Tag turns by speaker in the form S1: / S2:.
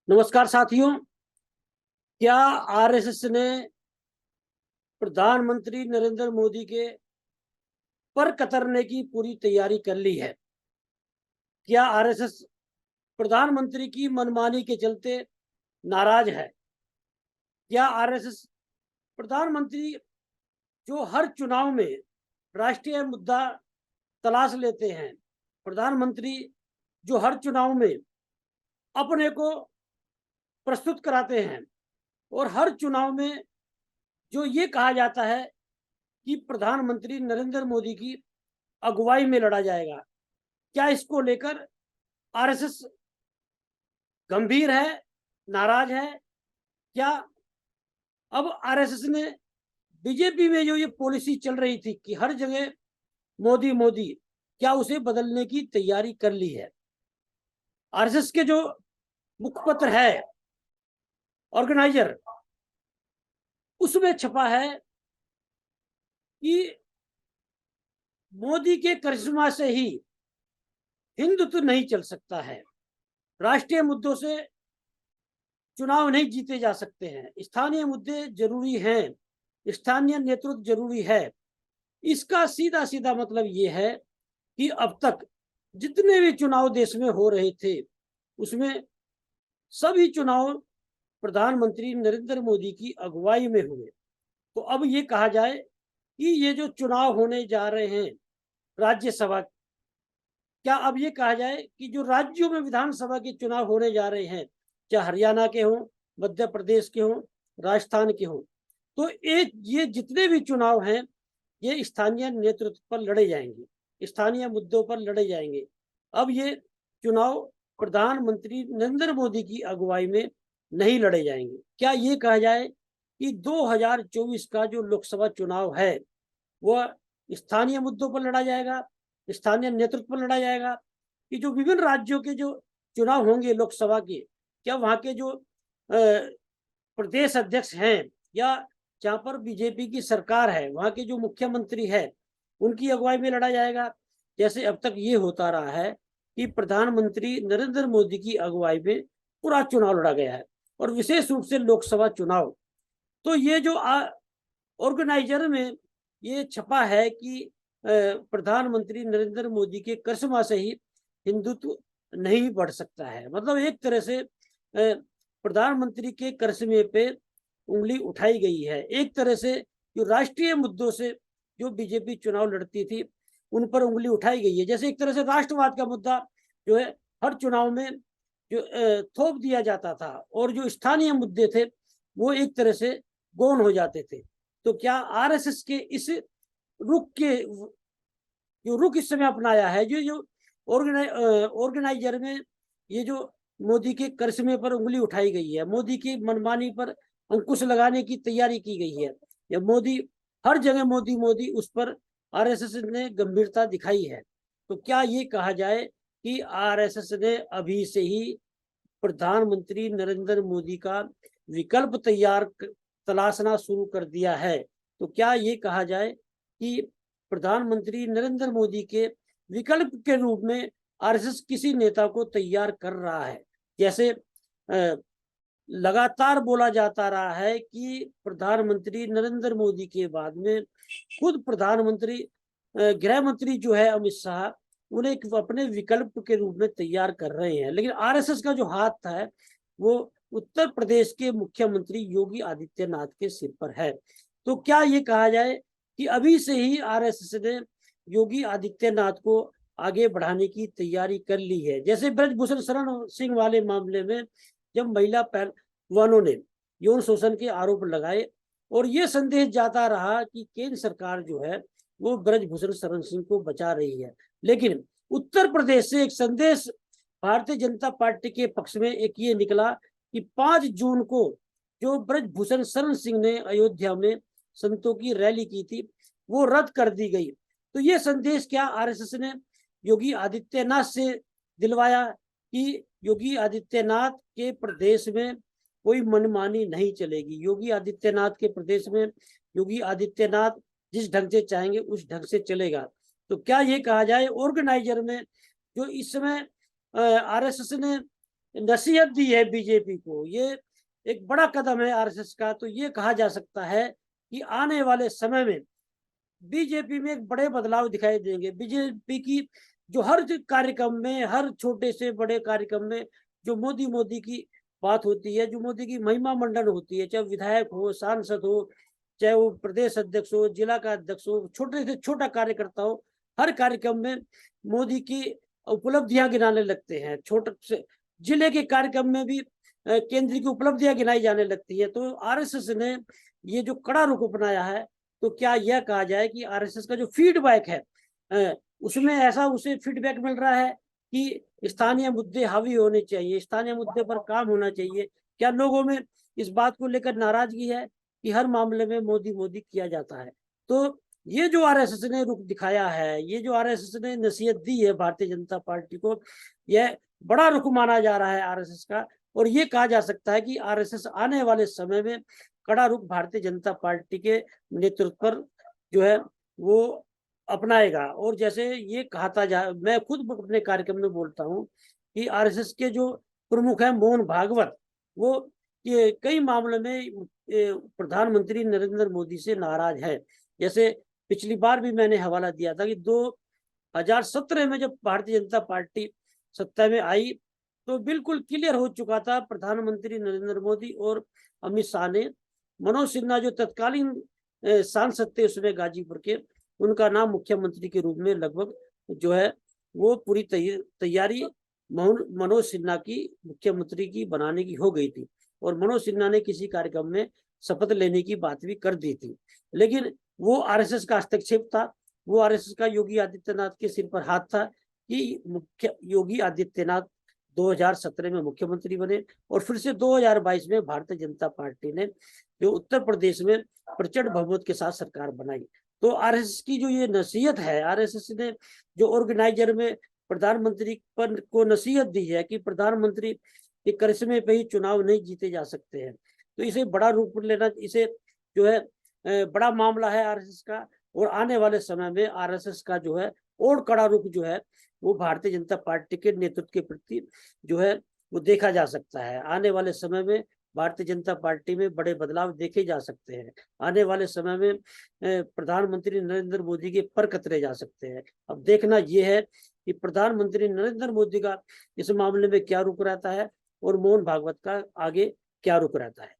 S1: नमस्कार साथियों। क्या आरएसएस ने प्रधानमंत्री नरेंद्र मोदी के पर कतरने की पूरी तैयारी कर ली है? क्या आरएसएस प्रधानमंत्री की मनमानी के चलते नाराज है? क्या आरएसएस प्रधानमंत्री जो हर चुनाव में राष्ट्रीय मुद्दा तलाश लेते हैं, प्रधानमंत्री जो हर चुनाव में अपने को प्रस्तुत कराते हैं और हर चुनाव में जो ये कहा जाता है कि प्रधानमंत्री नरेंद्र मोदी की अगुवाई में लड़ा जाएगा, क्या इसको लेकर आरएसएस गंभीर है, नाराज है? क्या अब आरएसएस ने बीजेपी में जो ये पॉलिसी चल रही थी कि हर जगह मोदी मोदी, क्या उसे बदलने की तैयारी कर ली है? आरएसएस के जो मुखपत्र है ऑर्गेनाइजर, उसमें छपा है कि मोदी के करिश्मा से ही हिंदुत्व नहीं चल सकता है, राष्ट्रीय मुद्दों से चुनाव नहीं जीते जा सकते हैं, स्थानीय मुद्दे जरूरी हैं, स्थानीय नेतृत्व जरूरी है। इसका सीधा सीधा मतलब ये है कि अब तक जितने भी चुनाव देश में हो रहे थे उसमें सभी चुनाव प्रधानमंत्री नरेंद्र मोदी की अगुवाई में हुए। तो अब ये कहा जाए कि ये जो चुनाव होने जा रहे हैं राज्यसभा, क्या अब ये कहा जाए कि जो राज्यों में विधानसभा के चुनाव होने जा रहे हैं, चाहे हरियाणा के हों, मध्य प्रदेश के हों, राजस्थान के हों, तो ये जितने भी चुनाव हैं ये स्थानीय नेतृत्व पर लड़े जाएंगे, स्थानीय मुद्दों पर लड़े जाएंगे। अब ये चुनाव प्रधानमंत्री नरेंद्र मोदी की अगुवाई में नहीं लड़े जाएंगे। क्या ये कहा जाए कि 2024 का जो लोकसभा चुनाव है वह स्थानीय मुद्दों पर लड़ा जाएगा, स्थानीय नेतृत्व पर लड़ा जाएगा? कि जो विभिन्न राज्यों के जो चुनाव होंगे लोकसभा के, क्या वहां के जो प्रदेश अध्यक्ष हैं या जहां पर बीजेपी की सरकार है वहां के जो मुख्यमंत्री है उनकी अगुवाई में लड़ा जाएगा? जैसे अब तक ये होता रहा है कि प्रधानमंत्री नरेंद्र मोदी की अगुवाई में पूरा चुनाव लड़ा गया है और विशेष रूप से लोकसभा चुनाव। तो ये जो ऑर्गेनाइजर में ये छपा है कि प्रधानमंत्री नरेंद्र मोदी के करिश्मा से ही हिंदुत्व नहीं बढ़ सकता है, मतलब एक तरह से प्रधानमंत्री के करिश्मे पे उंगली उठाई गई है। एक तरह से जो राष्ट्रीय मुद्दों से जो बीजेपी चुनाव लड़ती थी उन पर उंगली उठाई गई है। जैसे एक तरह से राष्ट्रवाद का मुद्दा जो है हर चुनाव में जो थोप दिया जाता था और जो स्थानीय मुद्दे थे वो एक तरह से गौण हो जाते थे। तो क्या आरएसएस के इस रुख के जो रुख इस समय अपनाया है, जो ऑर्गेनाइजर में ये जो मोदी के करिश्मे पर उंगली उठाई गई है, मोदी की मनमानी पर अंकुश लगाने की तैयारी की गई है, या मोदी हर जगह मोदी मोदी, उस पर आरएसएस ने गंभीरता दिखाई है। तो क्या ये कहा जाए कि आरएसएस ने अभी से ही प्रधानमंत्री नरेंद्र मोदी का विकल्प तलाशना शुरू कर दिया है? तो क्या ये कहा जाए कि प्रधानमंत्री नरेंद्र मोदी के विकल्प के रूप में आरएसएस किसी नेता को तैयार कर रहा है? जैसे लगातार बोला जाता रहा है कि प्रधानमंत्री नरेंद्र मोदी के बाद में खुद प्रधानमंत्री गृह मंत्री जो है अमित शाह उन्हें अपने विकल्प के रूप में तैयार कर रहे हैं, लेकिन आरएसएस का जो हाथ है वो उत्तर प्रदेश के मुख्यमंत्री योगी आदित्यनाथ के सिर पर है। तो क्या ये कहा जाए कि अभी से ही आरएसएस ने योगी आदित्यनाथ को आगे बढ़ाने की तैयारी कर ली है? जैसे ब्रजभूषण शरण सिंह वाले मामले में जब महिला पहलवानों ने यौन शोषण के आरोप लगाए और ये संदेश जाता रहा कि केंद्र सरकार जो है वो ब्रजभूषण शरण सिंह को बचा रही है, लेकिन उत्तर प्रदेश से एक संदेश भारतीय जनता पार्टी के पक्ष में एक ये निकला कि 5 जून को जो ब्रजभूषण शरण सिंह ने अयोध्या में संतों की रैली की थी वो रद्द कर दी गई। तो ये संदेश क्या आरएसएस ने योगी आदित्यनाथ से दिलवाया कि योगी आदित्यनाथ के प्रदेश में कोई मनमानी नहीं चलेगी, योगी आदित्यनाथ के प्रदेश में योगी आदित्यनाथ जिस ढंग से चाहेंगे उस ढंग से चलेगा? तो क्या ये कहा जाए ऑर्गेनाइजर में जो इस समय आरएसएस ने नसीहत दी है बीजेपी को, ये एक बड़ा कदम है आरएसएस का। तो ये कहा जा सकता है कि आने वाले समय में बीजेपी में एक बड़े बदलाव दिखाई देंगे। बीजेपी की जो हर कार्यक्रम में, हर छोटे से बड़े कार्यक्रम में जो मोदी मोदी की बात होती है, जो मोदी की महिमा मंडन होती है, चाहे विधायक हो, सांसद हो, चाहे वो प्रदेश अध्यक्ष हो, जिला का अध्यक्ष हो, छोटे से छोटा कार्यकर्ता हो, हर कार्यक्रम में मोदी की उपलब्धियां गिनाने लगते हैं। छोटे से जिले के कार्यक्रम में भी केंद्र की उपलब्धियां गिनाई जाने लगती है। तो आरएसएस ने ये जो कड़ा रुख अपनाया है, तो क्या यह कहा जाए कि आरएसएस का जो फीडबैक है उसमें ऐसा उसे फीडबैक मिल रहा है कि स्थानीय मुद्दे हावी होने चाहिए, स्थानीय मुद्दे पर काम होना चाहिए? क्या लोगों में इस बात को लेकर नाराजगी है कि हर मामले में मोदी मोदी किया जाता है? तो ये जो आरएसएस ने रुख दिखाया है, ये जो आरएसएस ने नसीहत दी है भारतीय जनता पार्टी को, यह बड़ा रुख माना जा रहा है आरएसएस का। और ये कहा जा सकता है कि आरएसएस आने वाले समय में कड़ा रुख भारतीय जनता पार्टी के नेतृत्व पर जो है वो अपनाएगा। और जैसे ये कहता जा, मैं खुद अपने कार्यक्रम में बोलता हूँ कि आरएसएस के जो प्रमुख हैं मोहन भागवत, वो ये कई मामलों में प्रधानमंत्री नरेंद्र मोदी से नाराज है। जैसे पिछली बार भी मैंने हवाला दिया था कि 2017 में जब भारतीय जनता पार्टी सत्ता में आई, तो बिल्कुल क्लियर हो चुका था, प्रधानमंत्री नरेंद्र मोदी और अमित शाह ने मनोज सिन्हा जो तत्कालीन सांसद थे उसमें गाजीपुर के, उनका नाम मुख्यमंत्री के रूप में लगभग जो है वो पूरी तैयारी मनोज सिन्हा की मुख्यमंत्री की बनाने की हो गई थी। और मनोज सिन्हा ने किसी कार्यक्रम में शपथ लेने की बात भी कर दी थी, लेकिन वो आरएसएस का हस्तक्षेप था। वो आरएसएस का योगी आदित्यनाथ के सिर पर हाथ था कि मुख्य योगी आदित्यनाथ 2017 में मुख्यमंत्री बने और फिर से 2022 में भारतीय जनता पार्टी ने जो उत्तर प्रदेश में प्रचंड बहुमत के साथ सरकार बनाई। तो आरएसएस की जो ये नसीहत है, आरएसएस ने जो ऑर्गेनाइजर में प्रधानमंत्री पर को नसीहत दी है कि प्रधानमंत्री के करिश्मे पे ही चुनाव नहीं जीते जा सकते हैं, तो इसे बड़ा रूप लेना, इसे जो है बड़ा मामला है आरएसएस का। और आने वाले समय में आरएसएस का जो है और कड़ा रुख जो है वो भारतीय जनता पार्टी के नेतृत्व के प्रति जो है वो देखा जा सकता है। आने वाले समय में भारतीय जनता पार्टी में बड़े बदलाव देखे जा सकते हैं। आने वाले समय में प्रधानमंत्री नरेंद्र मोदी के पर कतरे जा सकते हैं। अब देखना यह है कि प्रधानमंत्री नरेंद्र मोदी का इस मामले में क्या रुख रहता है और मोहन भागवत का आगे क्या रुख रहता है।